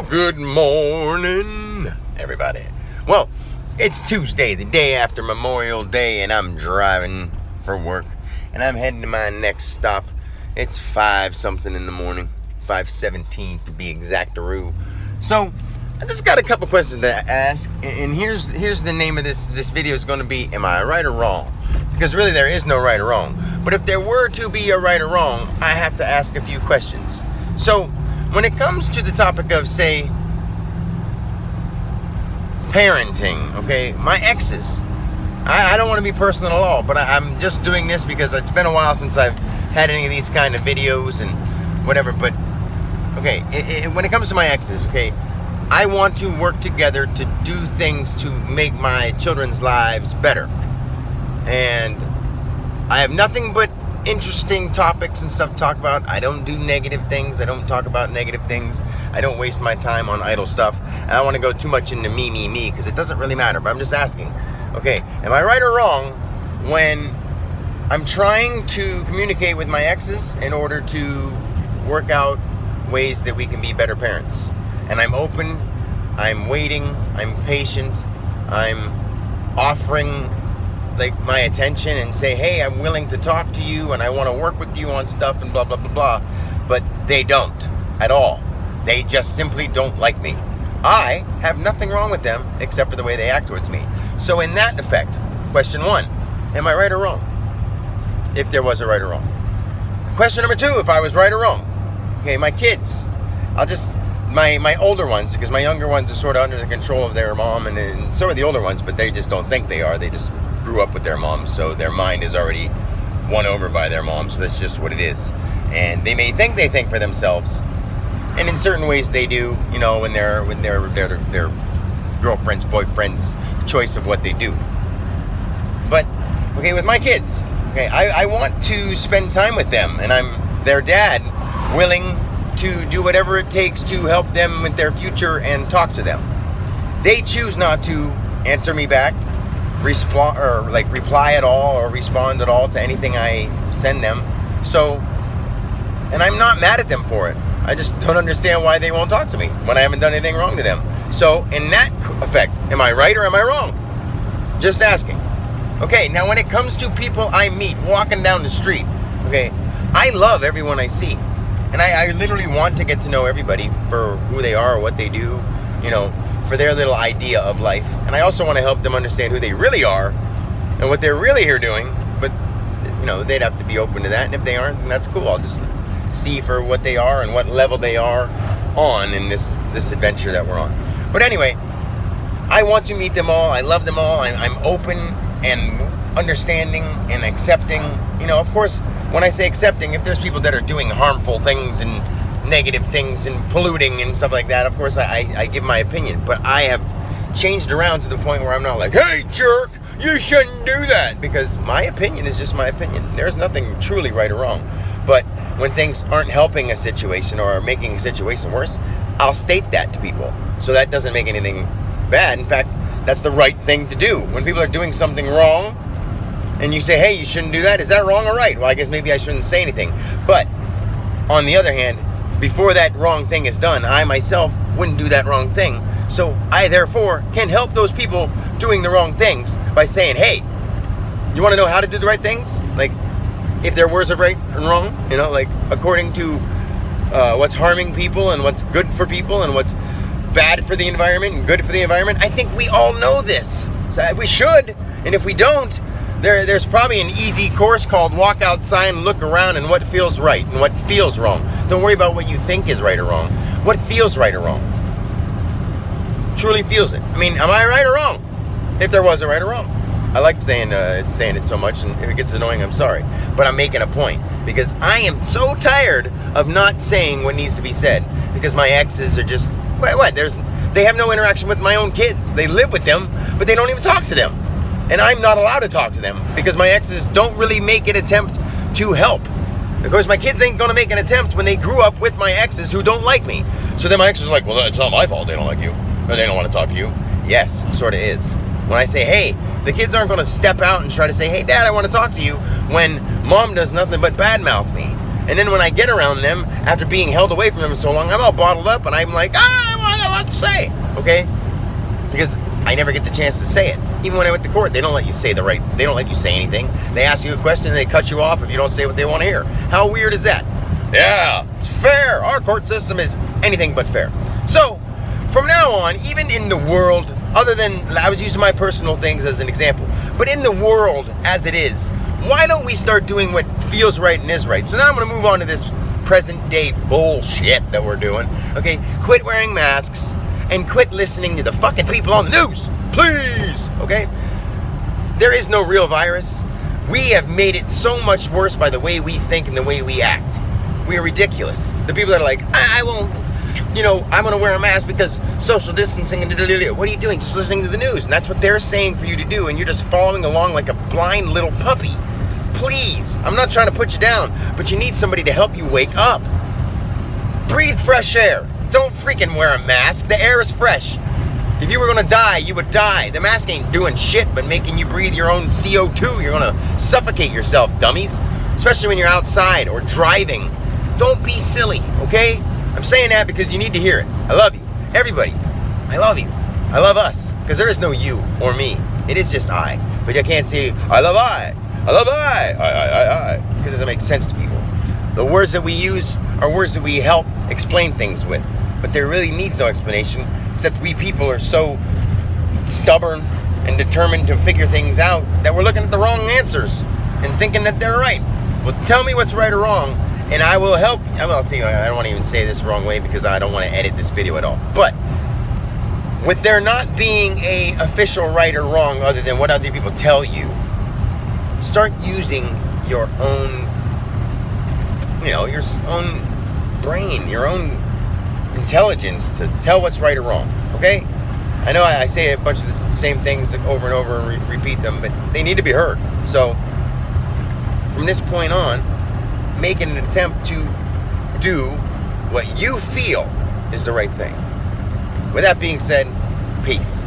Good morning, everybody. Well, it's Tuesday, the day after Memorial Day, and I'm driving for work, and I'm heading to my next stop. It's 5-something in the morning, 5:17 to be exactaroo. So, I just got a couple questions to ask, and here's the name of this video is going to be, am I right or wrong? Because really there is no right or wrong. But if there were to be a right or wrong, I have to ask a few questions. So, when it comes to the topic of, say, parenting, okay, my exes, I don't want to be personal at all, but I'm just doing this because it's been a while since I've had any of these kind of videos and whatever, but, okay, when it comes to my exes, okay, I want to work together to do things to make my children's lives better. And I have nothing but interesting topics and stuff to talk about. I don't do negative things. I don't talk about negative things. I don't waste my time on idle stuff. And I don't want to go too much into me, because it doesn't really matter. But I'm just asking, okay, am I right or wrong when I'm trying to communicate with my exes in order to work out ways that we can be better parents? And I'm open, I'm waiting, I'm patient, I'm offering like my attention and say, hey, I'm willing to talk to you and I want to work with you on stuff and blah, blah, blah, blah. But they don't at all. They just simply don't like me. I have nothing wrong with them except for the way they act towards me. So in that effect, question one, am I right or wrong? If there was a right or wrong. Question number two, if I was right or wrong. Okay, my kids, my older ones, because my younger ones are sort of under the control of their mom, and so are the older ones, but they just don't think they are. They just grew up with their mom, so their mind is already won over by their mom, so that's just what it is. And they may think they think for themselves, and in certain ways they do, you know, when they're their girlfriend's, boyfriend's choice of what they do. But, okay, with my kids, okay, I want to spend time with them, and I'm their dad, willing to do whatever it takes to help them with their future and talk to them. They choose not to answer me back, reply at all or respond at all to anything I send them. So, and I'm not mad at them for it. I just don't understand why they won't talk to me when I haven't done anything wrong to them. So, in that effect, am I right or am I wrong? Just asking. Okay, now when it comes to people I meet walking down the street, okay, I love everyone I see. And I literally want to get to know everybody for who they are, what they do, you know, for their little idea of life. And I also want to help them understand who they really are and what they're really here doing. But, you know, they'd have to be open to that. And if they aren't, then that's cool. I'll just see for what they are and what level they are on in this adventure that we're on. But anyway, I want to meet them all. I love them all. I'm open and understanding and accepting. You know, of course, when I say accepting, if there's people that are doing harmful things and negative things and polluting and stuff like that, of course I give my opinion. But I have changed around to the point where I'm not like, hey jerk, you shouldn't do that, because my opinion is just my opinion. There's nothing truly right or wrong. But when things aren't helping a situation or are making a situation worse, I'll state that to people. So that doesn't make anything bad. In fact, that's the right thing to do. When people are doing something wrong and you say, hey, you shouldn't do that, is that wrong or right? Well, I guess maybe I shouldn't say anything. But on the other hand, before that wrong thing is done, I myself wouldn't do that wrong thing. So I therefore can help those people doing the wrong things by saying, hey, you want to know how to do the right things? Like, if there was a right and wrong, you know, like according to what's harming people and what's good for people and what's bad for the environment and good for the environment. I think we all know this. So we should. And if we don't, there's probably an easy course called walk outside and look around and what feels right and what feels wrong. Don't worry about what you think is right or wrong. What feels right or wrong? Truly feels it. I mean, am I right or wrong? If there was a right or wrong. I like saying it so much, and if it gets annoying, I'm sorry. But I'm making a point, because I am so tired of not saying what needs to be said, because my exes are just, they have no interaction with my own kids. They live with them, but they don't even talk to them. And I'm not allowed to talk to them, because my exes don't really make an attempt to help. Of course, my kids ain't going to make an attempt when they grew up with my exes who don't like me. So then my exes are like, well, it's not my fault they don't like you, or they don't want to talk to you. Yes, sort of is. When I say, hey, the kids aren't going to step out and try to say, hey, Dad, I want to talk to you, when Mom does nothing but badmouth me. And then when I get around them, after being held away from them so long, I'm all bottled up, and I'm like, I want to say, okay? Because I never get the chance to say it. Even when I went to court, they don't let you say they don't let you say anything. They ask you a question and they cut you off if you don't say what they want to hear. How weird is that? Yeah, it's fair. Our court system is anything but fair. So, from now on, even in the world, other than, I was using my personal things as an example, but in the world as it is, why don't we start doing what feels right and is right? So now I'm going to move on to this present day bullshit that we're doing. Okay, quit wearing masks and quit listening to the fucking people on the news. Please, okay? There is no real virus. We have made it so much worse by the way we think and the way we act. We are ridiculous. The people that are like, I won't, I'm going to wear a mask because social distancing and what are you doing? Just listening to the news. And that's what they're saying for you to do. And you're just following along like a blind little puppy. Please, I'm not trying to put you down, but you need somebody to help you wake up. Breathe fresh air. Don't freaking wear a mask. The air is fresh. If you were going to die, you would die. The mask ain't doing shit but making you breathe your own CO2. You're going to suffocate yourself, dummies. Especially when you're outside or driving. Don't be silly, okay? I'm saying that because you need to hear it. I love you. Everybody. I love you. I love us. Because there is no you or me. It is just I. But you can't say, I love I. I love I. Because it doesn't make sense to people. The words that we use are words that we help explain things with. But there really needs no explanation, except we people are so stubborn and determined to figure things out that we're looking at the wrong answers and thinking that they're right. Well, tell me what's right or wrong, and I will help you. I'll tell you, I don't want to even say this the wrong way because I don't want to edit this video at all. But with there not being a official right or wrong other than what other people tell you, start using your own, your own brain, your own intelligence to tell what's right or wrong, okay? I know I say a bunch of the same things over and over and repeat them, but they need to be heard. So, from this point on, make an attempt to do what you feel is the right thing. With that being said, peace.